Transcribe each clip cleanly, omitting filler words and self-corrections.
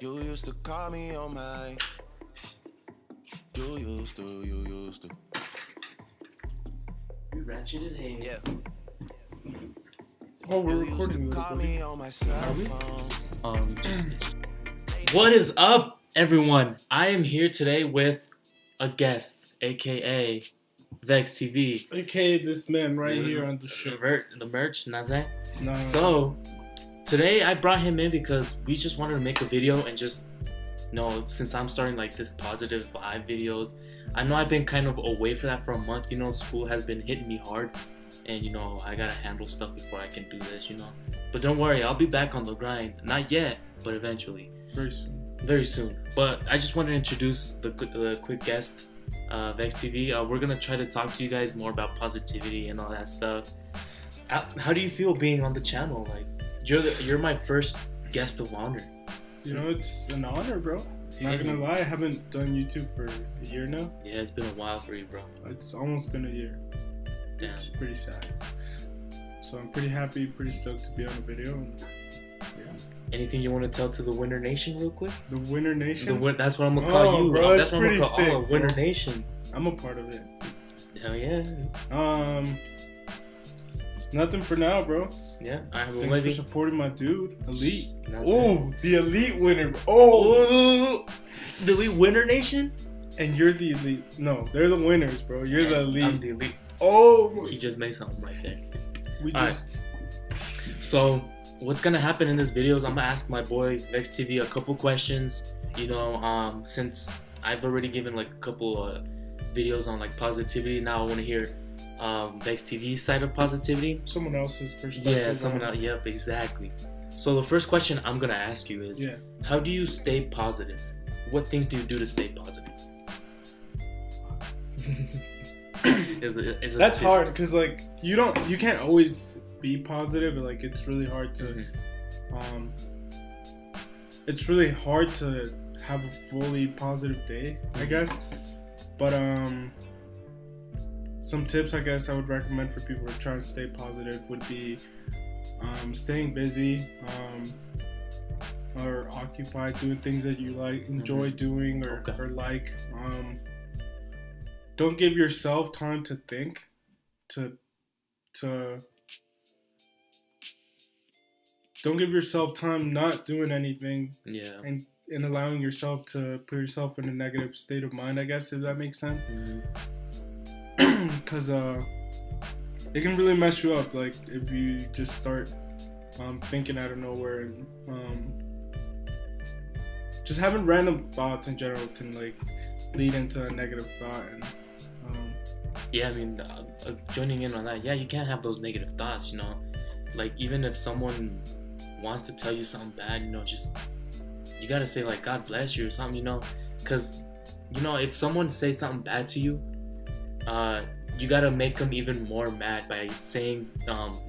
You used to call me on my. You used to. You ratchet as hell. Yeah. Oh, we're You used recording. to call me on my cell phone. What is up, everyone? I am here today with a guest, aka Vexed TV. AKA this man right here on the show. The merch, Naze. Nah. So, today I brought him in because we just wanted to make a video and just, since I'm starting like this positive vibe videos, I know I've been kind of away for that for a month. School has been hitting me hard, and I gotta handle stuff before I can do this. But don't worry, I'll be back on the grind. Not yet, but eventually. Very soon. Very soon. But I just wanted to introduce the quick guest, Vex TV. We're gonna try to talk to you guys more about positivity and all that stuff. How do you feel being on the channel? Like, you're my first guest of honor. It's an honor, bro. Not gonna lie, I haven't done YouTube for a year now. Yeah, it's been a while for you, bro. It's almost been a year. Damn. It's pretty sad. So I'm pretty happy, pretty stoked to be on the video. And, yeah. Anything you want to tell to the Winner Nation real quick? The Winner Nation? That's what I'm gonna call you. Bro, that's what I'm gonna call sick, all of Winner Nation. I'm a part of it. Hell yeah. Nothing for now, bro. Yeah. Thanks for supporting my dude, Elite. Oh, the Elite winner. Oh, the Elite Winner Nation. And you're the Elite. No, they're the winners, bro. You're the Elite. I'm the Elite. Oh, He just made something right there. Right. So what's gonna happen in this video is I'm gonna ask my boy Vex TV a couple questions. Since I've already given like a couple videos on like positivity, now I want to hear Vex TV's side of positivity. Someone else's perspective. Yeah, someone else. Yep, exactly. So the first question I'm gonna ask you is, how do you stay positive? What things do you do to stay positive? That's hard because like you can't always be positive. Like it's really hard to it's really hard to have a fully positive day, I guess. But some tips I guess I would recommend for people who are trying to stay positive would be staying busy, or occupied, doing things that you like, enjoy doing, or like. Don't give yourself time to think, don't give yourself time not doing anything, and allowing yourself to put yourself in a negative state of mind, I guess, if that makes sense. Because it can really mess you up, like if you just start thinking out of nowhere, and just having random thoughts in general can like lead into a negative thought. And joining in on that, you can't have those negative thoughts, like even if someone wants to tell you something bad, just you gotta say like God bless you or something, because if someone says something bad to you, you gotta make them even more mad by saying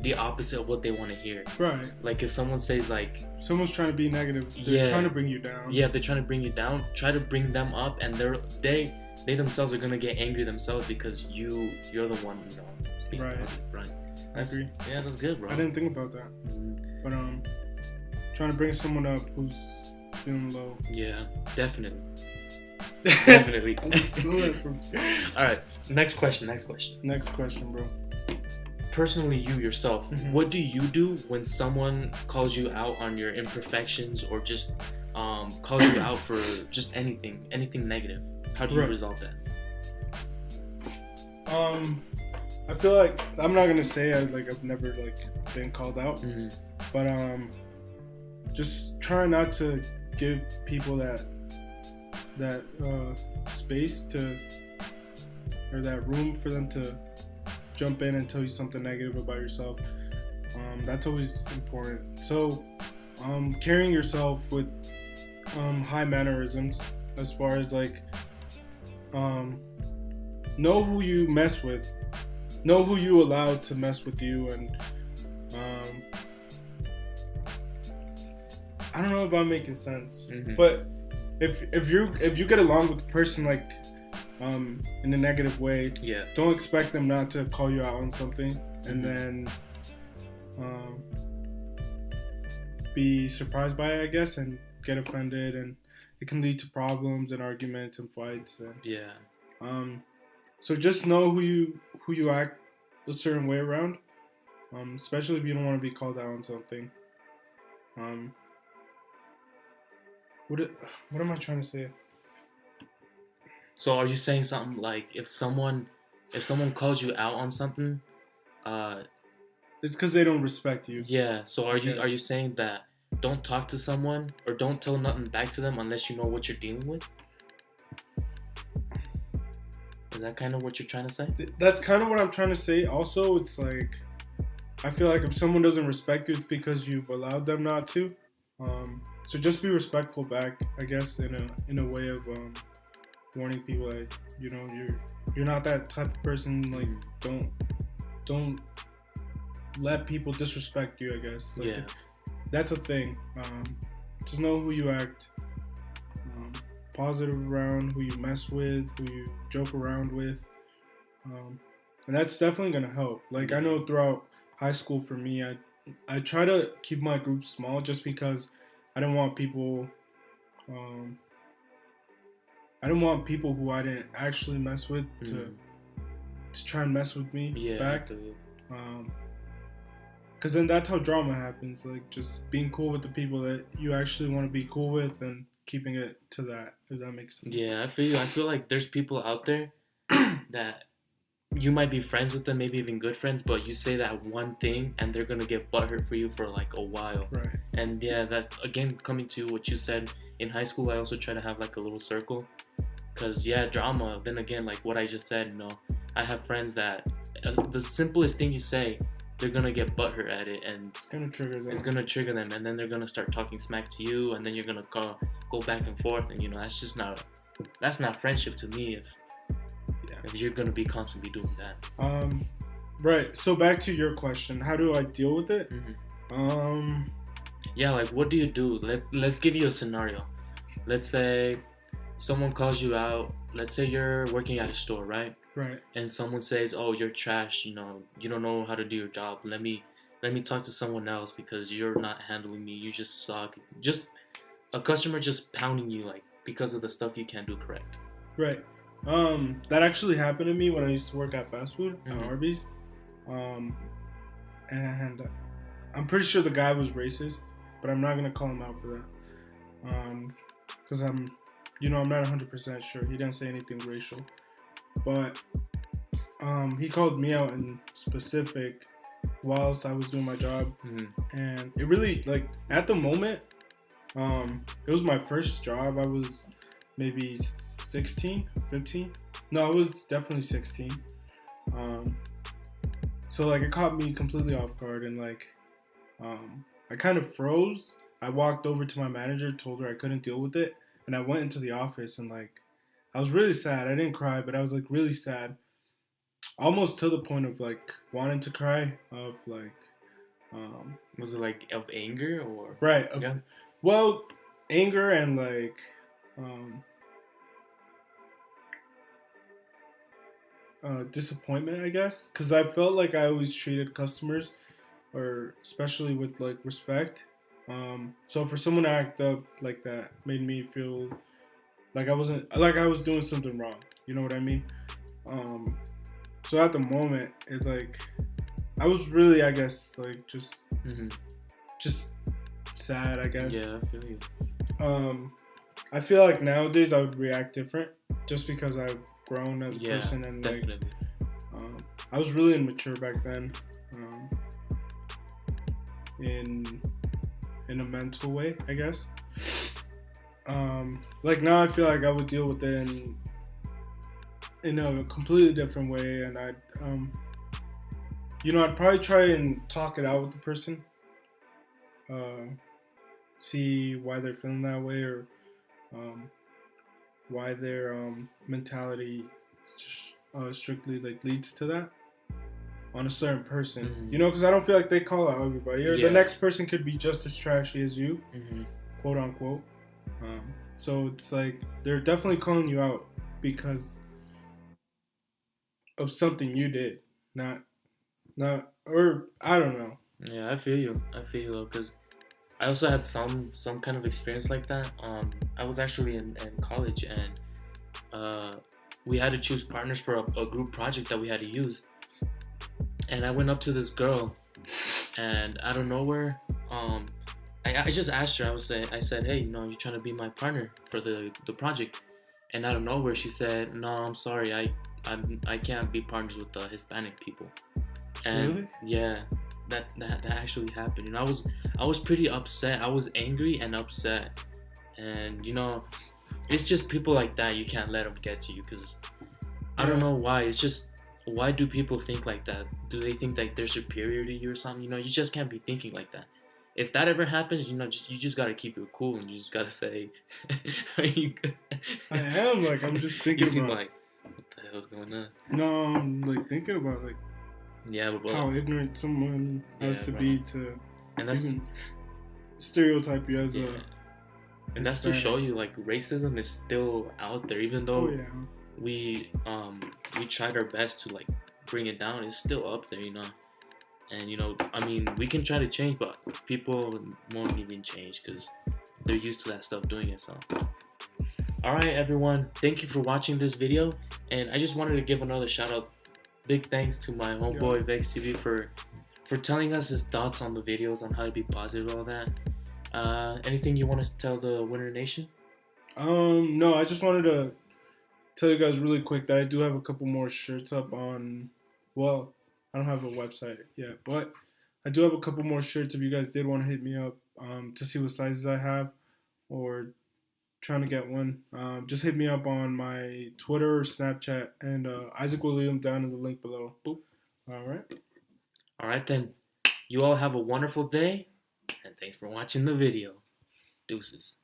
the opposite of what they want to hear. Right. Like if someone says like someone's trying to be negative, they're trying to bring you down. Yeah, they're trying to bring you down. Try to bring them up, and they themselves are gonna get angry themselves because you're the one being positive, right? I agree. Yeah, that's good, bro. I didn't think about that. But trying to bring someone up who's feeling low. Yeah, definitely. Definitely. All right. Next question, bro. Personally, you yourself, what do you do when someone calls you out on your imperfections, or just calls you out for just anything negative? How do you resolve that? I feel like I'm not gonna say I've never been called out, but just try not to give people that space or that room for them to jump in and tell you something negative about yourself. That's always important. So carrying yourself with high mannerisms, as far as know who you mess with, know who you allow to mess with you, and I don't know if I'm making sense, but if you get along with the person in a negative way, don't expect them not to call you out on something, and then be surprised by it, I guess, and get offended, and it can lead to problems and arguments and fights. And Yeah. so just know who you act a certain way around, especially if you don't want to be called out on something. Um, what am I trying to say? So are you saying something like if someone calls you out on something, It's because they don't respect you. yeah. So are you Yes. saying that don't talk to someone or don't tell nothing back to them unless you know what you're dealing with? Is that kind of what you're trying to say? That's kind of what I'm trying to say. Also, it's like I feel like if someone doesn't respect you, it's because you've allowed them not to. So just be respectful back, I guess, in a way of warning people that you're not that type of person. Like don't let people disrespect you, I guess. Like, Yeah. that's a thing. Just know who you act positive around, who you mess with, who you joke around with, and that's definitely gonna help. Like I know throughout high school for me, I try to keep my group small just because I didn't want people. I didn't want people who I didn't actually mess with to try and mess with me back. Because then that's how drama happens. Like just being cool with the people that you actually want to be cool with and keeping it to that. If that makes sense. Yeah, I feel you. I feel like there's people out there that you might be friends with them, maybe even good friends, but you say that one thing and they're gonna get butthurt for you for like a while. Right. And yeah, that again coming to what you said in high school, I also try to have like a little circle, cause yeah, drama. Then again, like what I just said, I have friends that the simplest thing you say, they're gonna get butthurt at it, and It's gonna trigger them. It's gonna trigger them, and then they're gonna start talking smack to you, and then you're gonna go back and forth, and that's not friendship to me. If you're gonna be constantly doing that. Right. So back to your question, how do I deal with it? Yeah, like what do you do? Let's give you a scenario. Let's say someone calls you out. Let's say you're working at a store, right? Right. And someone says, "Oh, you're trash. You don't know how to do your job. Let me talk to someone else because you're not handling me. You just suck." Just a customer just pounding you like because of the stuff you can't do correct. Right. That actually happened to me when I used to work at fast food at Arby's. And I'm pretty sure the guy was racist, but I'm not gonna call him out for that. Because I'm not 100% sure. He didn't say anything racial, but he called me out in specific whilst I was doing my job, and it really like at the moment, it was my first job. I was maybe 16, 15. No, I was definitely 16. So like it caught me completely off guard, and like I kind of froze. I walked over to my manager, told her I couldn't deal with it, and I went into the office, and like I was really sad. I didn't cry, but I was like really sad, almost to the point of like wanting to cry. Of like, was it like of anger or right? Yeah. Well, anger and like. Disappointment, I guess, because I felt like I always treated customers, or especially with like respect. So for someone to act up like that made me feel like I was doing something wrong. You know what I mean? So at the moment, it like I was really, I guess, like just sad, I guess. Yeah, I feel you. I feel like nowadays I would react different just because I've grown as a person, and definitely. like I was really immature back then, in a mental way, I guess. Like now I feel like I would deal with it in a completely different way, and I'd probably try and talk it out with the person, see why they're feeling that way, or why their mentality strictly like leads to that on a certain person. Because I don't feel like they call out everybody, or the next person could be just as trashy as you, quote unquote. So it's like they're definitely calling you out because of something you did, not or I don't know. Yeah, I feel you though, because I also had some kind of experience like that. I was actually in college, and we had to choose partners for a group project that we had to use. And I went up to this girl, and out of nowhere, I just asked her. I said, hey, you trying to be my partner for the project? And out of nowhere, she said, no, I'm sorry, I can't be partners with the Hispanic people. And Really? yeah, that actually happened. I was pretty upset. I was angry and upset, and it's just people like that. You can't let them get to you, because I don't know why. It's just, why do people think like that? Do they think like they're superior to you or something? You just can't be thinking like that. If that ever happens, you just gotta keep it cool, and you just gotta say, "Are you good?" I am, like, I'm just thinking You seem about. like, what the hell's going on? No, I'm like thinking about like Yeah, but how ignorant someone has to bro. be to And that's even stereotype you as yeah. a. And that's to Hispanic. show you, like, racism is still out there, even though Oh yeah. we tried our best to like bring it down. It's still up there, And I mean, we can try to change, but people won't even change because they're used to that stuff doing it. So, all right, everyone, thank you for watching this video, and I just wanted to give another shout out. Big thanks to my homeboy Vexed TV for telling us his thoughts on the videos on how to be positive, all that. Anything you want to tell the Winter Nation? No, I just wanted to tell you guys really quick that I do have a couple more shirts up on. Well, I don't have a website yet, but I do have a couple more shirts if you guys did want to hit me up to see what sizes I have or trying to get one. Just hit me up on my Twitter, Snapchat, and Isaac will leave them down in the link below. Boop. All right. All right, then. You all have a wonderful day, and thanks for watching the video. Deuces.